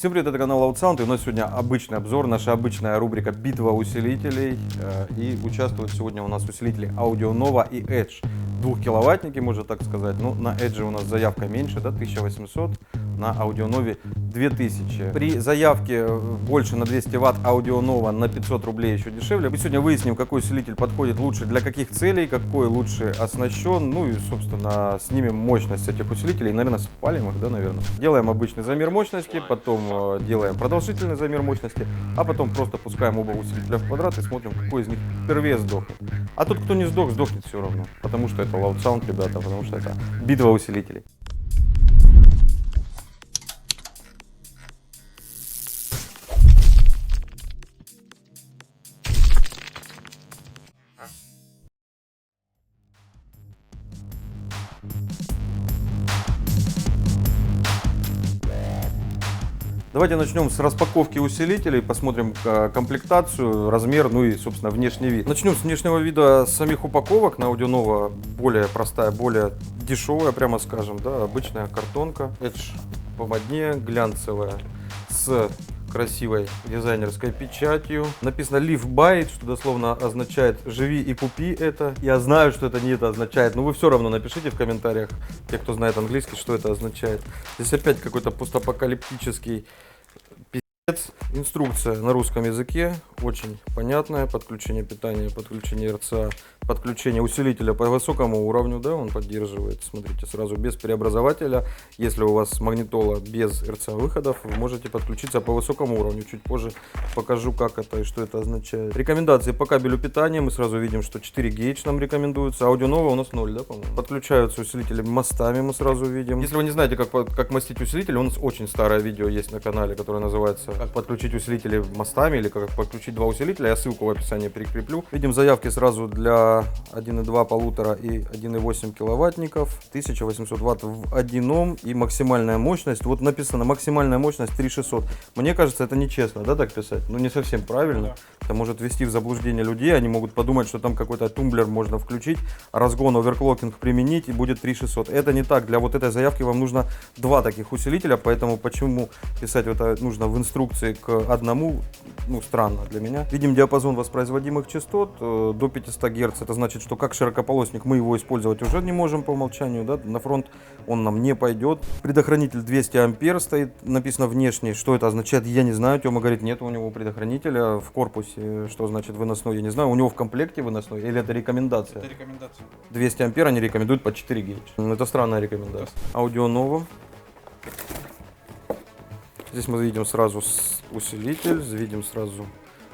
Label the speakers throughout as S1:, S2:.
S1: Всем привет, это канал Loud Sound, и у нас сегодня обычный обзор, наша обычная рубрика «Битва усилителей». И участвуют сегодня у нас усилители AudioNova и Edge. 2-киловаттники, можно так сказать. Ну, на Edge у нас заявка меньше, да, 1800, на AudioNova 2000. При заявке больше на 200 Вт AudioNova на 500 рублей еще дешевле. Мы сегодня выясним, какой усилитель подходит лучше для каких целей, какой лучше оснащен. Ну и, собственно, снимем мощность этих усилителей. Наверное, спалим их, да, наверное. Делаем обычный замер мощности, потом делаем продолжительный замер мощности, а потом просто пускаем оба усилителя в квадрат и смотрим, какой из них впервые сдохнет. А тот, кто не сдох, сдохнет все равно, потому что это Loud Sound, ребята, потому что это битва усилителей. Давайте начнем с распаковки усилителей, посмотрим комплектацию, размер, ну и, собственно, внешний вид. Начнем с внешнего вида самих упаковок. На AudioNova более простая, более дешевая, прямо скажем, да, обычная картонка. Edge помоднее, глянцевая, с красивой дизайнерской печатью. Написано Live by it, что дословно означает «живи и купи это». Я знаю, что это не это означает, но вы все равно напишите в комментариях, те, кто знает английский, что это означает. Здесь опять какой-то постапокалиптический пиздец. Инструкция на русском языке, очень понятная. Подключение питания, подключение РЦА, подключение усилителя по высокому уровню, да, он поддерживает. Смотрите, сразу без преобразователя. Если у вас магнитола без РЦА выходов, вы можете подключиться по высокому уровню. Чуть позже покажу, как это и что это означает. Рекомендации по кабелю питания. Мы сразу видим, что 4 гейдж нам рекомендуется. AudioNova у нас 0, да, по-моему. Подключаются усилители мостами, мы сразу видим. Если вы не знаете, как мостить усилитель, у нас очень старое видео есть на канале, которое называется «Как подключить усилители мостами» или «Как подключить два усилителя». Я ссылку в описании прикреплю. Видим заявки сразу для 1.2, 1.5 и 1.8 киловаттников, 1800 Вт в 1 и максимальная мощность. Вот написано максимальная мощность 3600. Мне кажется, это нечестно, да, так писать? Ну, не совсем правильно. Да. Это может ввести в заблуждение людей. Они могут подумать, что там какой-то тумблер можно включить, разгон, оверклокинг применить и будет 3600. Это не так. Для вот этой заявки вам нужно два таких усилителя, поэтому почему писать это нужно в инструкции к одному, ну, странно для меня. Видим диапазон воспроизводимых частот до 500 Гц. Это значит, что как широкополосник мы его использовать уже не можем по умолчанию, да? На фронт он нам не пойдет. Предохранитель 200 ампер стоит, написано внешний. Что это означает, я не знаю. Тёма говорит, нет у него предохранителя в корпусе. Что значит выносной, я не знаю. У него в комплекте выносной или это рекомендация? Это рекомендация. 200 ампер они рекомендуют по 4 гейдж. Это странная рекомендация. AudioNova. Здесь мы видим сразу усилитель, видим сразу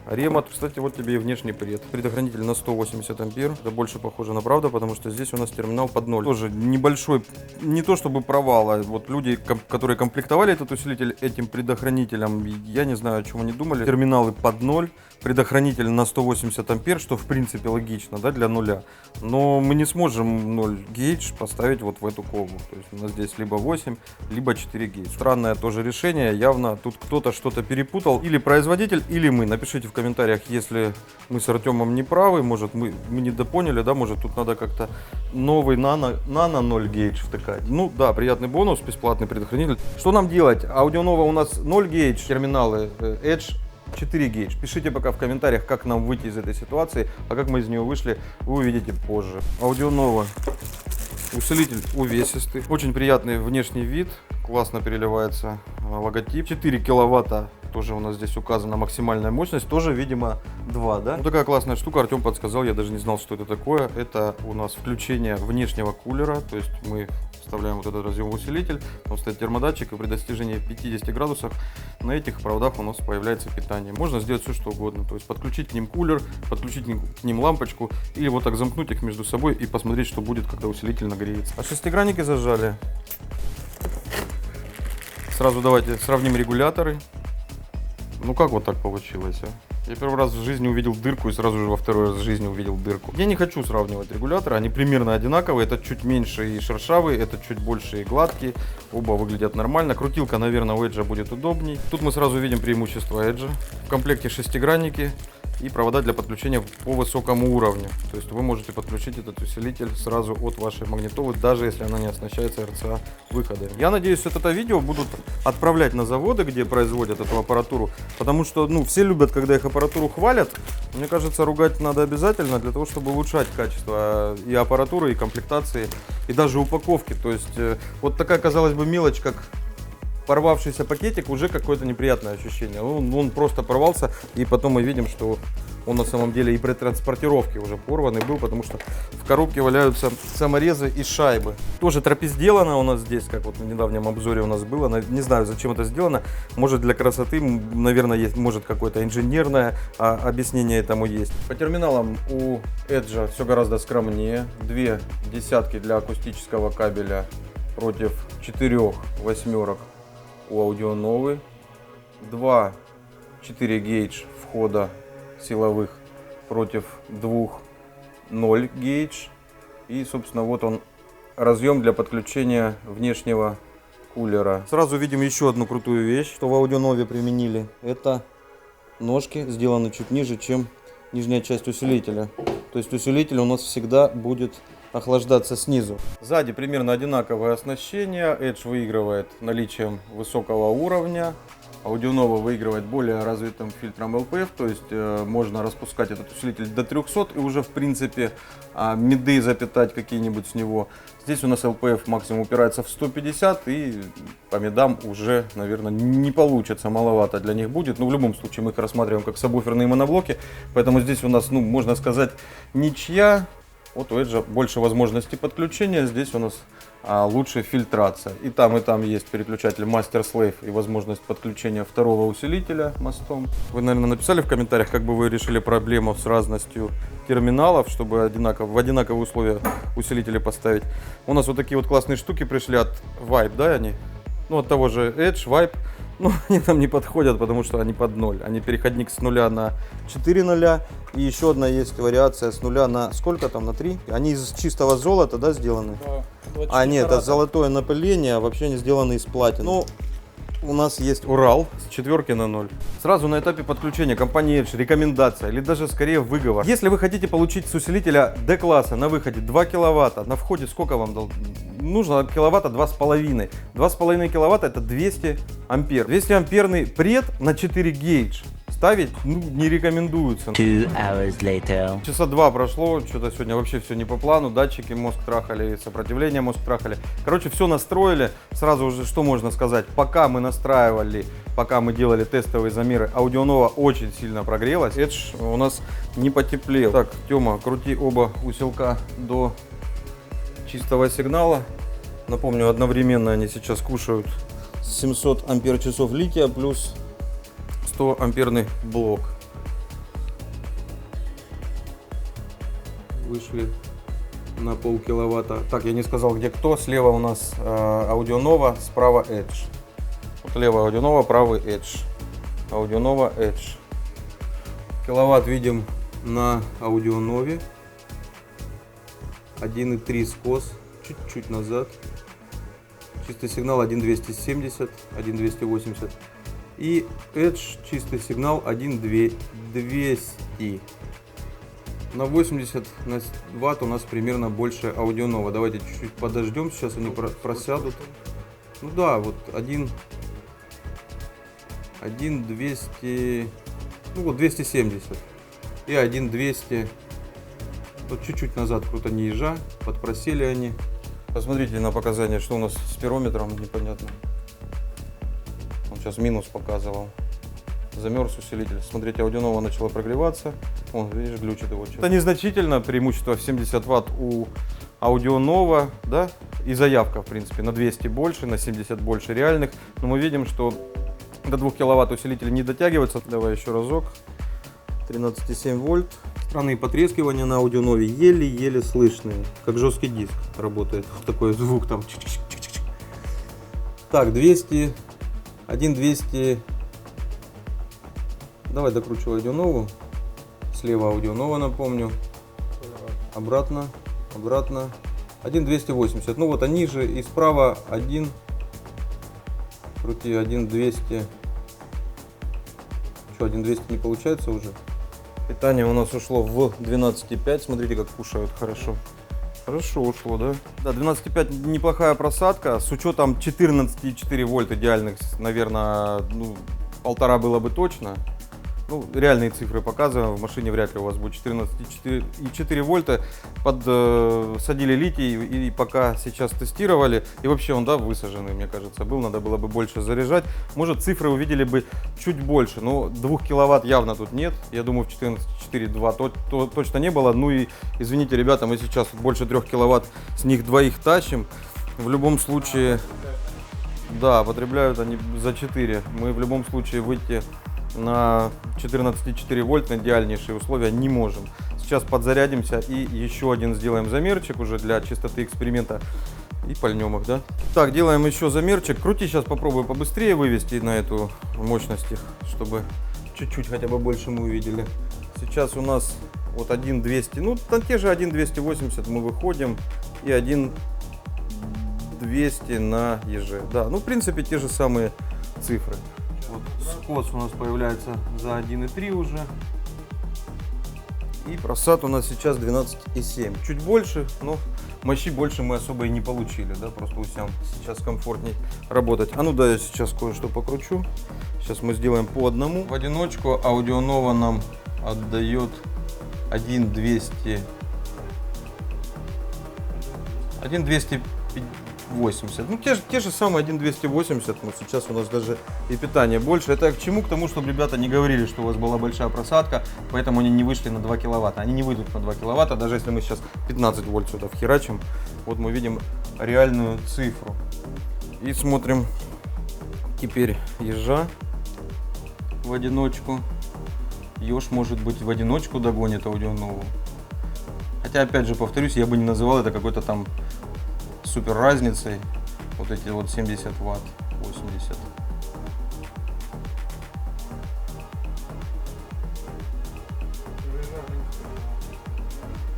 S1: ремонт. Кстати, вот тебе и внешний пред. Предохранитель на 180 ампер. Это больше похоже на правду, потому что здесь у нас терминал под 0. Тоже небольшой, не то чтобы провал, а вот люди, которые комплектовали этот усилитель этим предохранителем, я не знаю, о чем они думали. Терминалы под 0. Предохранитель на 180 ампер, что в принципе логично, да, для нуля. Но мы не сможем 0 гейдж поставить вот в эту колбу. То есть у нас здесь либо 8, либо 4 гейдж. Странное тоже решение. Явно тут кто-то что-то перепутал. Или производитель, или мы. Напишите в комментариях, если мы с Артемом не правы. Может мы недопоняли, да, может тут надо как-то новый нано 0 гейдж втыкать. Ну да, приятный бонус, бесплатный предохранитель. Что нам делать? AudioNova у нас 0 гейдж, терминалы Edge 4 гейдж. Пишите пока в комментариях, как нам выйти из этой ситуации, а как мы из нее вышли, вы увидите позже. AudioNova. Усилитель увесистый. Очень приятный внешний вид. Классно переливается логотип. 4 киловатта. Тоже у нас здесь указана максимальная мощность. Тоже, видимо, 2, да? Ну, такая классная штука. Артем подсказал. Я даже не знал, что это такое. Это у нас включение внешнего кулера. То есть мы вставляем вот этот разъем в усилитель. Там стоит термодатчик. И при достижении 50 градусов на этих проводах у нас появляется питание. Можно сделать все, что угодно. То есть подключить к ним кулер, подключить к ним лампочку. Или вот так замкнуть их между собой и посмотреть, что будет, когда усилитель нагреется. А шестигранники зажали. Сразу давайте сравним регуляторы. Ну как вот так получилось, а? Я первый раз в жизни увидел дырку и сразу же во второй раз в жизни увидел дырку. Я не хочу сравнивать регуляторы, они примерно одинаковые. Этот чуть меньше и шершавый, этот чуть больше и гладкий. Оба выглядят нормально. Крутилка, наверное, у Edge будет удобней. Тут мы сразу видим преимущество Edge. В комплекте шестигранники. и провода для подключения по высокому уровню. То есть вы можете подключить этот усилитель сразу от вашей магнитолы, даже если она не оснащается RCA выходами. Я надеюсь, что это видео будут отправлять на заводы, где производят эту аппаратуру, потому что все любят, когда их аппаратуру хвалят. Мне кажется, ругать надо обязательно для того, чтобы улучшать качество и аппаратуры, и комплектации, и даже упаковки. То есть вот такая, казалось бы, мелочь, как порвавшийся пакетик, уже какое-то неприятное ощущение. Он просто порвался, и потом мы видим, что он на самом деле и при транспортировке уже порванный был, потому что в коробке валяются саморезы и шайбы. Тоже тропи сделана у нас здесь, как вот в недавнем обзоре у нас было. Не знаю, зачем это сделано. Может, для красоты, наверное, есть, может, какое-то инженерное объяснение этому есть. По терминалам у Edge все гораздо скромнее. 2 десятки для акустического кабеля против 4 восьмерок у Audionovy, 2 4 гейдж входа силовых против 2 0 гейдж. И, собственно, вот он, разъем для подключения внешнего кулера. Сразу видим еще одну крутую вещь, что в Audionovy применили. Это ножки сделаны чуть ниже, чем нижняя часть усилителя. То есть усилитель у нас всегда будет охлаждаться снизу. Сзади примерно одинаковое оснащение. Edge выигрывает наличием высокого уровня. Audionovy выигрывает более развитым фильтром LPF, то есть можно распускать этот усилитель до 300 и уже в принципе миды запитать какие-нибудь с него. Здесь у нас LPF максимум упирается в 150, и по мидам уже, наверное, не получится, маловато для них будет. Но в любом случае мы их рассматриваем как сабвуферные моноблоки, поэтому здесь у нас, можно сказать, ничья. Вот у Edge больше возможностей подключения, здесь у нас лучше фильтрация. И там есть переключатель Master-Slave и возможность подключения второго усилителя мостом. Вы, наверное, написали в комментариях, как бы вы решили проблему с разностью терминалов, чтобы в одинаковые условия усилители поставить. У нас вот такие вот классные штуки пришли от Vibe, да, они? От того же Edge, Vibe. Они нам не подходят, потому что они под 0. Они переходник с 0 на 4 нуля. И еще одна есть вариация с 0 на сколько там, на 3? Они из чистого золота, да, сделаны? Да. Нет, это золотое напыление, а вообще они сделаны из платины. У нас есть Урал с 4 на 0. Сразу на этапе подключения компании Edge рекомендация, или даже скорее выговор. Если вы хотите получить с усилителя D-класса на выходе 2 киловатта, на входе сколько вам нужно? Киловатта 2,5. 2,5 киловатта это 200 ампер. 200 амперный пред на 4 гейдж ставить не рекомендуется.
S2: 2 hours later.
S1: Часа 2 прошло, что-то сегодня вообще все не по плану, датчики мозг трахали, сопротивление мозг трахали. Короче, все настроили, сразу уже что можно сказать, пока мы настраивали, пока мы делали тестовые замеры, Audionovy очень сильно прогрелась, Edge у нас не потеплел. Так, Тёма, крути оба усилка до чистого сигнала. Напомню, одновременно они сейчас кушают 700 ампер-часов лития плюс 100 амперный блок. Вышли на полкиловатта. Так, я не сказал, где кто. Слева у нас Audionovy, справа Edge. Вот лево Audionovy, правый Edge. Audionovy, Edge. Киловатт видим на Audionovy. 1,3 скос. Чуть-чуть назад. Чистый сигнал 1,270, 1,280. И Edge чистый сигнал 1,200. На 80 ватт у нас примерно больше Audionovy. Давайте чуть-чуть подождем, сейчас они просядут. Вот 1,200, 270 и 1,200. Вот чуть-чуть назад крутани ежа, подпросели они. Посмотрите на показания, что у нас с пирометром, непонятно. Он сейчас минус показывал. Замерз усилитель. Смотрите, Audionovy начала прогреваться. Видишь, глючит его. Это незначительно, преимущество в 70 ватт у Audionovy, да? И заявка, в принципе, на 200 больше, на 70 больше реальных. Но мы видим, что до 2 киловатт усилители не дотягиваются. Давай еще разок. 13,7 вольт. Странные потрескивания на Audionovy, еле-еле слышные. Как жесткий диск работает. Такой звук там. Так, 200. 1,200. Давай докручивай Audionovy. Слева Audionovy, напомню. Обратно. 1,280. Вот они же. И справа 1. Крути 1,200. Что, 1,200 не получается уже? Питание у нас ушло в 12,5. Смотрите, как кушают хорошо. Хорошо ушло, да? Да, 12,5 неплохая просадка. С учетом 14,4 вольт идеальных, наверное, ну, 1,5 было бы точно. Ну, реальные цифры показываем, в машине вряд ли у вас будет 14,4 вольта. Садили литий и пока сейчас тестировали. И вообще он, да, высаженный, мне кажется, был. Надо было бы больше заряжать. Может, цифры увидели бы чуть больше. Но 2 киловатт явно тут нет. Я думаю, в 14,4 2 точно не было. Ну и, извините, ребята, мы сейчас больше 3 киловатт с них двоих тащим. В любом случае, да, потребляют они за 4. Мы в любом случае выйти на 14,4 вольт на идеальнейшие условия не можем. Сейчас подзарядимся и еще один сделаем замерчик уже для чистоты эксперимента и пальнем их, да? Так, делаем еще замерчик. Крути, сейчас попробую побыстрее вывести на эту мощность их, чтобы чуть-чуть хотя бы больше мы увидели. Сейчас у нас вот 1,200, ну на те же 1,280 мы выходим и 1,200 на еже. Да, ну в принципе те же самые цифры. Вот скос у нас появляется за 1,3 уже. И просад у нас сейчас 12,7. Чуть больше, но мощи больше мы особо и не получили. Да? Просто усям сейчас комфортней работать. А ну да, я сейчас кое-что покручу. Сейчас мы сделаем по одному. В одиночку Audionova нам отдает 1,280. Ну, те же самые 1,280, но сейчас у нас даже и питание больше. Это к чему? К тому, чтобы ребята не говорили, что у вас была большая просадка, поэтому они не вышли на 2 киловатта. Они не выйдут на 2 киловатта, даже если мы сейчас 15 вольт сюда вхерачим. Вот мы видим реальную цифру. И смотрим теперь ежа в одиночку. Еж, может быть, в одиночку догонит Audionova. Хотя, опять же, повторюсь, я бы не называл это какой-то там супер разницей. Вот эти вот 70 ватт, 80.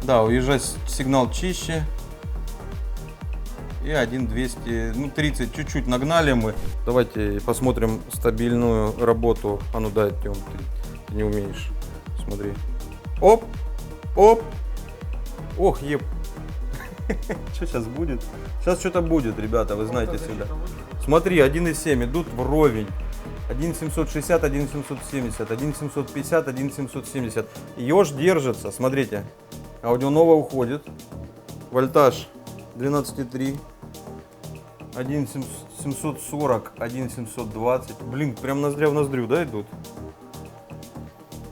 S1: Да, уезжать сигнал чище. И 1,200, ну 30, чуть-чуть нагнали мы. Давайте посмотрим стабильную работу. А ну да, Тём, ты не умеешь. Смотри. Оп, оп. Ох, еб. Что сейчас будет? Сейчас что-то будет, ребята, вы знаете всегда. Смотри, 1,7 идут вровень. 1,760, 1,770, 1,750, 1,770. Еж держится, смотрите. Audionova уходит. Вольтаж 12,3. 1,740, 1,720. Блин, прям ноздря в ноздрю, да, идут?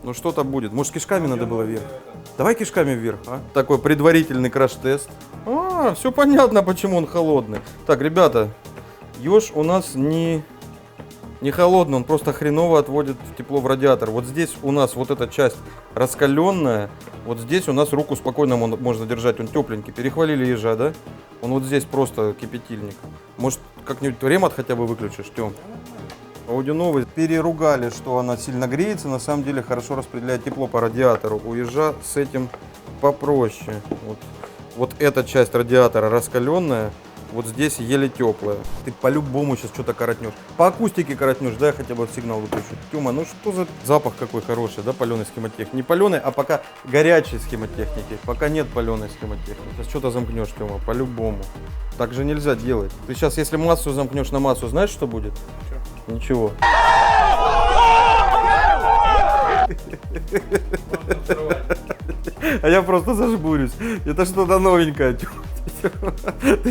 S1: Ну что-то будет. Может, кишками надо было вверх? Давай кишками вверх, а? Такой предварительный краш-тест. А, все понятно, почему он холодный. Так, ребята, еж у нас не холодный, он просто хреново отводит тепло в радиатор. Вот здесь у нас вот эта часть раскаленная. Вот здесь у нас руку спокойно можно держать, он тепленький. Перехвалили ежа, да? Он вот здесь просто кипятильник. Может, как-нибудь ремонт хотя бы выключишь, Тём? Audionova переругали, что она сильно греется, на самом деле хорошо распределяет тепло по радиатору. У ежа с этим попроще. Вот эта часть радиатора раскаленная, вот здесь еле теплая. Ты по-любому сейчас что-то коротнешь. По акустике коротнешь, да, я хотя бы сигнал выключу. Тёма, ну что за запах какой хороший, да, паленой схемотехники. Не паленой, а пока горячей схемотехники. Пока нет паленой схемотехники. Сейчас что-то замкнешь, Тёма, по-любому. Так же нельзя делать. Ты сейчас, если массу замкнешь на массу, знаешь, что будет? Ничего. А я просто зажмурюсь. Это что-то новенькое. Ты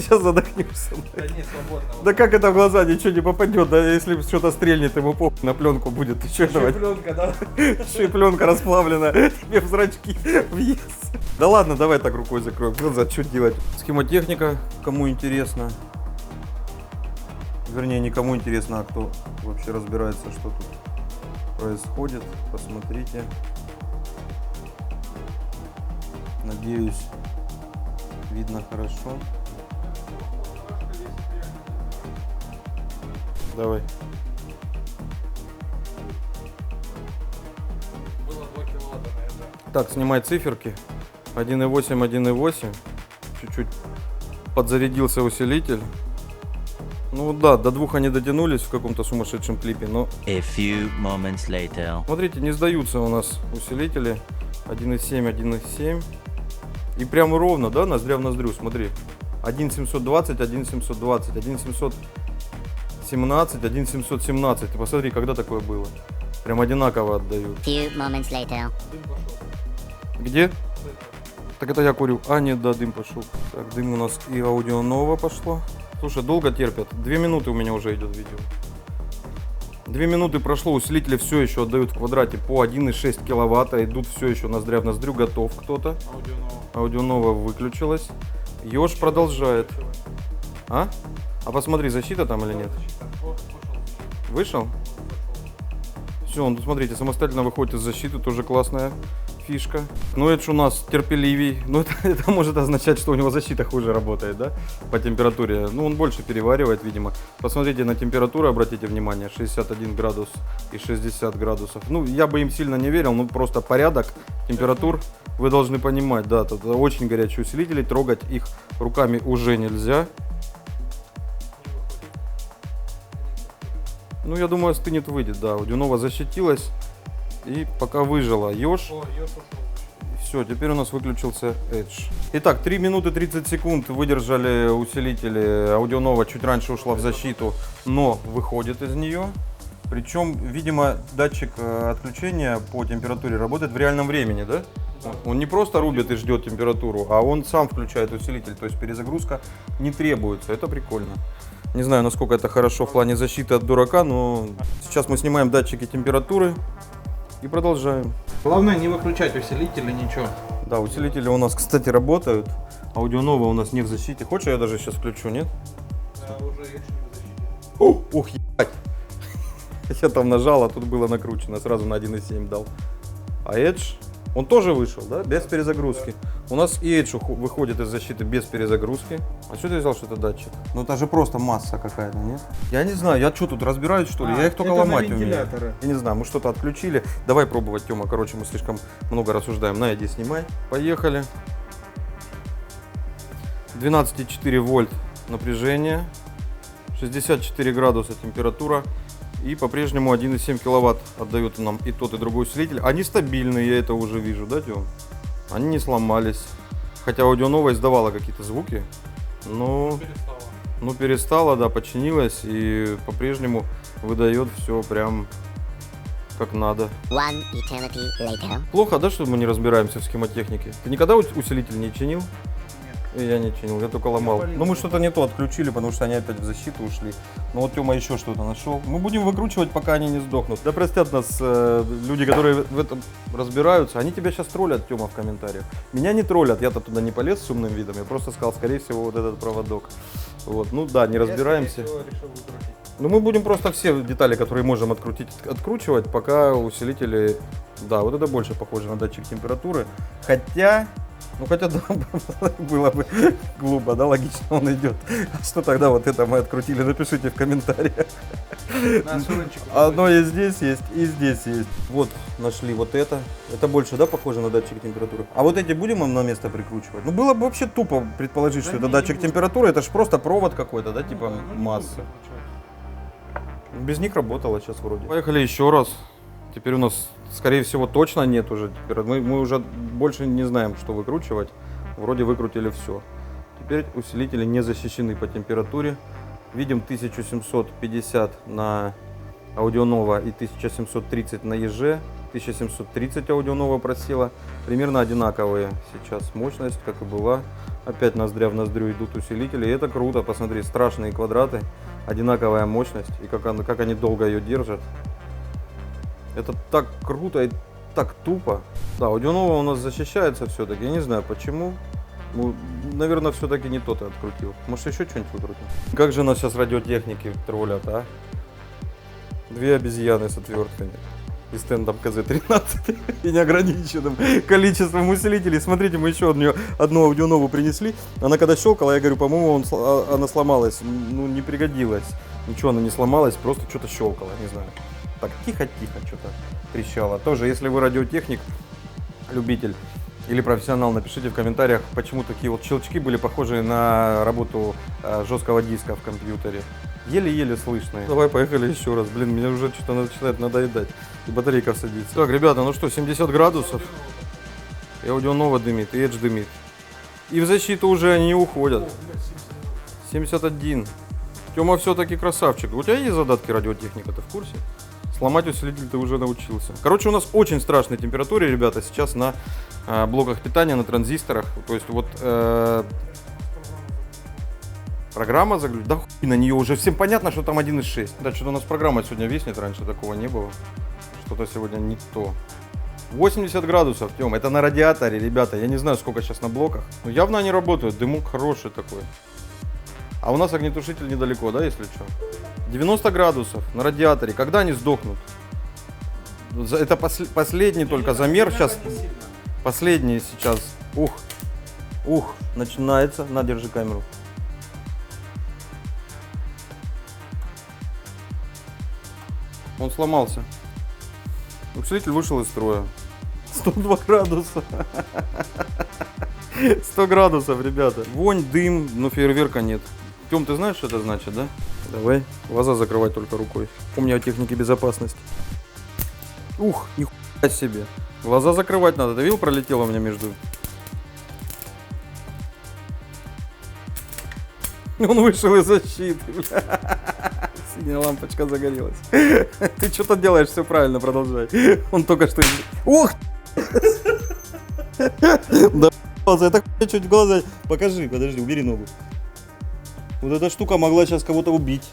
S1: сейчас задохнешься.
S3: Да не, свободно.
S1: Да как это в глаза ничего не попадет, да если что-то стрельнет, ему похуй на пленку будет. Ты что давай?
S3: Шипленка, да?
S1: Шипленка расплавленная, тебе в зрачки въезд. Да ладно, давай так рукой закроем глаза, что делать? Схемотехника, кому интересно. Вернее, никому интересно, а кто вообще разбирается, что тут происходит. Посмотрите. Надеюсь, видно хорошо. Давай.
S3: Было 2 киловатта, наверное.
S1: Так, снимай циферки. 1,8, 1,8. Чуть-чуть подзарядился усилитель. Ну да, до 2 они дотянулись в каком-то сумасшедшем клипе, но...
S2: A few moments later.
S1: Смотрите, не сдаются у нас усилители. 1,7, 1,7. И прям ровно, да, ноздря в ноздрю, смотри. 1,720, 1,720, 1,717, 1,717. Ты посмотри, когда такое было. Прям одинаково отдают.
S2: Few moments later.
S3: Дым пошел.
S1: Где? Так это я курю. А, нет, да, дым пошел. Так, дым у нас и аудио ново пошло. Слушай, долго терпят. 2 минуты у меня уже идет видео. 2 минуты прошло, усилители все еще отдают в квадрате по 1,6 киловатта. Идут все еще ноздря в ноздрю, готов кто-то.
S3: Аудио нового.
S1: Аудио ново выключилось. Ёж продолжает. А? А посмотри, защита там или нет? Вышел? Все, он, смотрите, самостоятельно выходит из защиты, тоже классная фишка. Ну, это ж у нас терпеливей. Ну, это может означать, что у него защита хуже работает, да? По температуре. Ну, он больше переваривает, видимо. Посмотрите на температуру, обратите внимание. 61 градус и 60 градусов. Ну, я бы им сильно не верил, ну, просто порядок температур вы должны понимать. Да, это очень горячие усилители, трогать их руками уже нельзя. Ну, я думаю, остынет, выйдет, да. Аудио ново защитилась и пока выжила. Ёж.
S3: О, еж ушел.
S1: Все, теперь у нас выключился Edge. Итак, 3 минуты 30 секунд выдержали усилители. Аудио ново чуть раньше ушла в защиту, но выходит из нее. Причем, видимо, датчик отключения по температуре работает в реальном времени, да? Он не просто рубит и ждет температуру, а он сам включает усилитель, то есть перезагрузка не требуется. Это прикольно. Не знаю, насколько это хорошо в плане защиты от дурака, но сейчас мы снимаем датчики температуры и продолжаем.
S3: Главное не выключать усилители, ничего.
S1: Да, усилители у нас, кстати, работают. Аудио ново у нас не в защите. Хочешь, я даже сейчас включу, нет?
S3: Да, уже едешь в защите.
S1: Ух, ебать. Я там нажал, а тут было накручено. Сразу на 1,7 дал. А Edge, он тоже вышел, да? Без перезагрузки. У нас и Edge выходит из защиты без перезагрузки. А что ты взял, что это датчик? Ну это же просто масса какая-то, нет? Я не знаю, я что тут разбираюсь, что ли? Я их только
S3: это на
S1: ломать умею.
S3: вентиляторы.
S1: Я не знаю, мы что-то отключили. Давай пробовать, Тёма. Короче, мы слишком много рассуждаем. На, иди снимай. Поехали. 12,4 вольт напряжение. 64 градуса температура. И по-прежнему 1,7 киловатт отдают нам и тот, и другой усилитель. Они стабильные, я это уже вижу, да, Тём? Они не сломались. Хотя аудио ново издавало какие-то звуки. Но...
S3: Перестала.
S1: Ну, перестала, да, починилась и по-прежнему выдает все прям как надо.
S2: One eternity later.
S1: Плохо, да, что мы не разбираемся в схемотехнике? Ты никогда усилитель не чинил? И я не чинил, я только ломал. Ну, мы что-то не то отключили, потому что они опять в защиту ушли. Но вот Тёма еще что-то нашел. Мы будем выкручивать, пока они не сдохнут. Да простят нас люди, которые в этом разбираются. Они тебя сейчас троллят, Тёма, в комментариях. Меня не троллят, я-то туда не полез с умным видом. Я просто сказал, скорее всего, вот этот проводок. Вот, ну да, не разбираемся.
S3: Я, скорее всего, решил выкрутить.
S1: Ну, мы будем просто все детали, которые можем открутить, откручивать, пока усилители... Да, вот это больше похоже на датчик температуры. Хотя... Ну, хотя, да, было бы глупо, да, логично он идет. А что тогда вот это мы открутили? Напишите в комментариях.
S3: На сурынчику.
S1: Одно и здесь есть, и здесь есть. Вот, нашли вот это. Это больше, да, похоже на датчик температуры? А вот эти будем им на место прикручивать? Ну, было бы вообще тупо предположить, что
S3: Да
S1: это
S3: не,
S1: датчик
S3: не буду.
S1: температуры. Это же просто провод какой-то, да, типа
S3: Ну, не буду
S1: массы.
S3: выключать.
S1: Без них работало сейчас вроде. Поехали еще раз. Теперь у нас, скорее всего, точно нет уже. Теперь мы уже больше не знаем, что выкручивать. Вроде выкрутили все. Теперь усилители не защищены по температуре. Видим 1750 на аудио ново и 1730 на EG. 1730 аудио ново просела. Примерно одинаковые сейчас мощность, как и была. Опять ноздря в ноздрю идут усилители. И это круто. Посмотри, страшные квадраты. Одинаковая мощность. И как они долго ее держат. Это так круто и так тупо. Да, аудио ново у нас защищается все-таки. Я не знаю почему. Ну, наверное, все-таки не тот и открутил. Может, еще что-нибудь выкрутил? Как же нас сейчас радиотехники троллят, а? Две обезьяны с отвертками. И стендом КЗ-13 и неограниченным количеством усилителей. Смотрите, мы еще одну аудио нову принесли. Она когда щелкала, я говорю, по-моему, она сломалась. Ну, не пригодилась. Ничего она не сломалась, просто что-то щелкало, не знаю. Так, тихо-тихо что-то трещало. Тоже, если вы радиотехник, любитель или профессионал, напишите в комментариях, почему такие вот щелчки были похожи на работу жесткого диска в компьютере. Еле-еле слышные. Давай, поехали еще раз. Блин, меня уже что-то начинает надоедать. И батарейка садится. Так, ребята, ну что, 70 градусов. И Audionova дымит, и Edge дымит. И в защиту уже они не уходят. 71. Тёма все-таки красавчик. У тебя есть задатки радиотехника, ты в курсе? Сломать усилитель ты уже научился. Короче, у нас очень страшные температуры, ребята, сейчас на блоках питания, на транзисторах. То есть вот программа заглючила. Да хуй на нее уже. Всем понятно, что там 1.6. Да, что-то у нас программа сегодня виснет, раньше такого не было. Что-то сегодня не то. 80 градусов, Тём, это на радиаторе, ребята. Я не знаю, сколько сейчас на блоках. Но явно они работают, дымок хороший такой. А у нас огнетушитель недалеко, да, если что? 90 градусов на радиаторе. Когда они сдохнут? Это последний только замер. Сейчас последний сейчас. Ух, начинается. На, держи камеру. Он сломался. Усилитель вышел из строя. 102 градуса. 100 градусов, ребята. Вонь, дым, но фейерверка нет. Тём, ты знаешь, что это значит, да? Давай, глаза закрывать только рукой. Помни о технике безопасности. Ух, нихуя себе. Глаза закрывать надо. Ты видел, пролетело у меня между... Он вышел из защиты. Синяя лампочка загорелась. Ты что-то делаешь, все правильно, продолжай. Он только что... Ух! Да, это чуть в глаза... Покажи, подожди, убери ногу. Вот эта штука могла сейчас кого-то убить.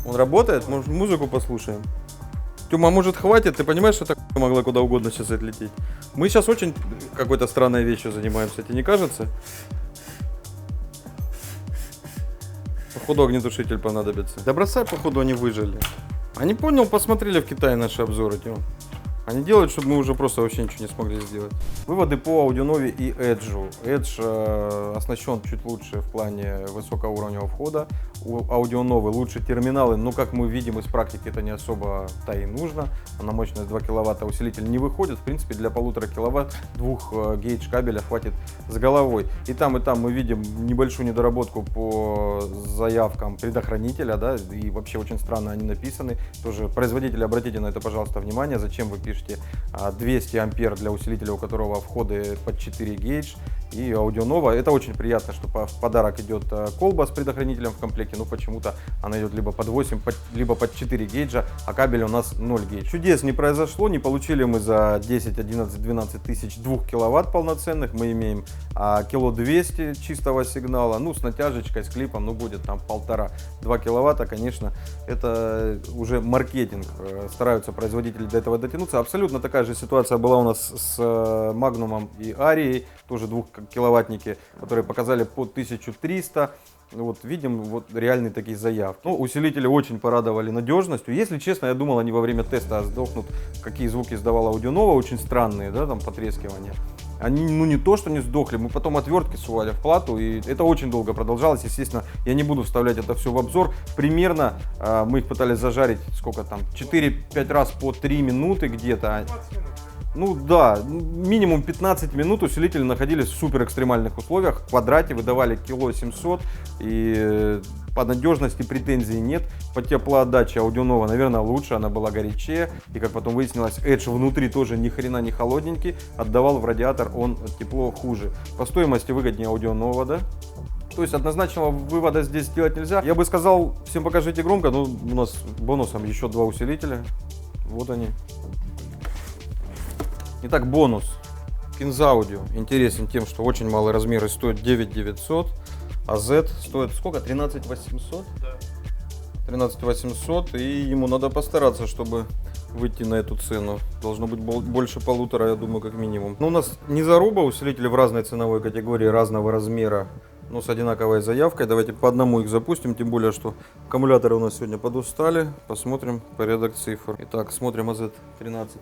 S1: Он работает? Может, музыку послушаем? Тёма, может, хватит? Ты понимаешь, что такое могла куда угодно сейчас отлететь? Мы сейчас очень какой-то странной вещью занимаемся, тебе не кажется? Походу огнетушитель понадобится. Да бросай, походу они выжили. Они, понял, посмотрели в Китае наши обзоры, Тём. Они делают, чтобы мы уже просто вообще ничего не смогли сделать. Выводы по Audionovе и Edge. Edge оснащен чуть лучше в плане высокоуровневого входа. У Audionovы лучше терминалы, но как мы видим из практики, это не особо-то и нужно. На мощность 2 киловатта усилитель не выходит. В принципе, для 1,5 киловатт 2 гейдж кабеля хватит с головой. И там мы видим небольшую недоработку по заявкам предохранителя, да, и вообще очень странно они написаны. Тоже производители, обратите на это, пожалуйста, внимание, зачем вы пишете 200 ампер для усилителя, у которого входы под 4 гейдж. И Audionova, это очень приятно, что в подарок идет колба с предохранителем в комплекте, но почему-то она идет либо под 8, либо под 4 гейджа, а кабель у нас 0 гейдж. Чудес не произошло, не получили мы за 10, 11, 12 тысяч 2 киловатт полноценных, мы имеем кило 200 чистого сигнала, ну с натяжечкой, с клипом, ну будет там 1,5-2 киловатта, конечно, это уже маркетинг, стараются производители до этого дотянуться. Абсолютно такая же ситуация была у нас с Magnum и Арией, тоже 2 киловаттники, которые показали по 1300. Вот видим вот реальные такие заявки. Ну, усилители очень порадовали надежностью. Если честно, я думал, они во время теста сдохнут, какие звуки издавала Audionova, очень странные, да, там потрескивания. Они, ну, не то, что не сдохли, мы потом отвертки сували в плату, и это очень долго продолжалось. Естественно, я не буду вставлять это все в обзор. Примерно мы их пытались зажарить, сколько там, 4-5 раз по 3 минуты где-то. Ну да, минимум 15 минут усилители находились в супер экстремальных условиях. В квадрате выдавали кило 700, и по надежности претензий нет. По теплоотдаче Audionova, наверное, лучше, она была горячее. И как потом выяснилось, Edge внутри тоже ни хрена не холодненький, отдавал в радиатор он тепло хуже. По стоимости выгоднее Audionova, да? То есть однозначного вывода здесь сделать нельзя. Я бы сказал, всем покажите громко, но у нас бонусом еще 2 усилителя. Вот они. Итак, бонус. Кинзаудио интересен тем, что очень малые размеры, стоит 9900, а Z стоит сколько? 13800?
S3: Да.
S1: 13800, и ему надо постараться, чтобы выйти на эту цену. Должно быть больше 1,5, я думаю, как минимум. Но у нас не заруба, усилители в разной ценовой категории, разного размера, но с одинаковой заявкой. Давайте по одному их запустим, тем более, что аккумуляторы у нас сегодня подустали. Посмотрим порядок цифр. Итак, смотрим AZ13.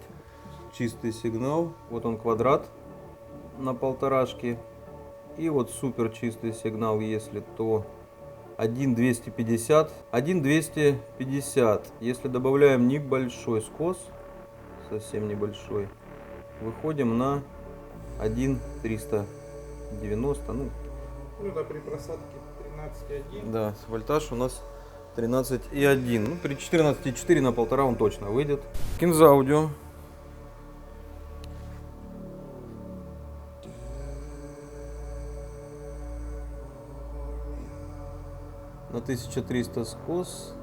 S1: Чистый сигнал, вот он квадрат на 1,5. И вот супер чистый сигнал, если то 1,250. 1,250. Если добавляем небольшой скос, совсем небольшой, выходим на 1,390. Ну
S3: да, при просадке 13,1.
S1: Да, вольтаж у нас 13,1. Ну, при 14,4 на 1,5 он точно выйдет. Кинзаудио. на 1300 скос.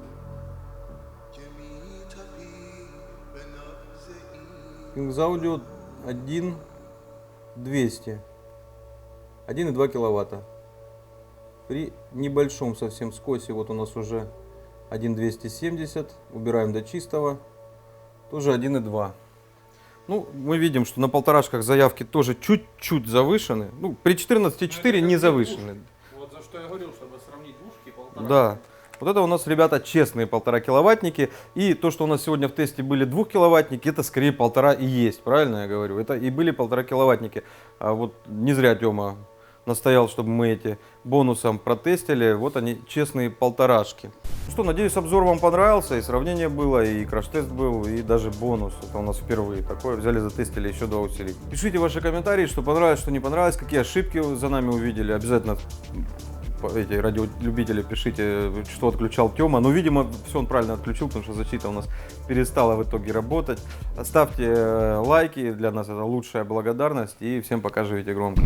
S1: Кингзаудио 1,200. 1,2 киловатта. При небольшом совсем скосе, вот у нас уже 1,270. Убираем до чистого. Тоже 1,2. Ну, мы видим, что на полторашках заявки тоже чуть-чуть завышены. Ну, при 14,4 не завышены.
S3: Вот за что я говорил, чтобы сравнить двушки и полтора.
S1: Да. Вот это у нас, ребята, честные 1,5 киловаттники. И то, что у нас сегодня в тесте были 2 киловаттники, это скорее 1,5 и есть. Правильно я говорю? Это и были 1,5 киловаттники. А вот не зря Тёма настоял, чтобы мы эти бонусом протестили. Вот они, честные полторашки. Ну что, надеюсь, обзор вам понравился. И сравнение было, и краш-тест был, и даже бонус. Это у нас впервые такое. Взяли, затестили еще 2 усилителя. Пишите ваши комментарии, что понравилось, что не понравилось, какие ошибки за нами увидели. Обязательно эти радиолюбители пишите, что отключал Тёма. Но, видимо, все он правильно отключил, потому что защита у нас перестала в итоге работать. Ставьте лайки, для нас это лучшая благодарность. И всем пока, живите громко.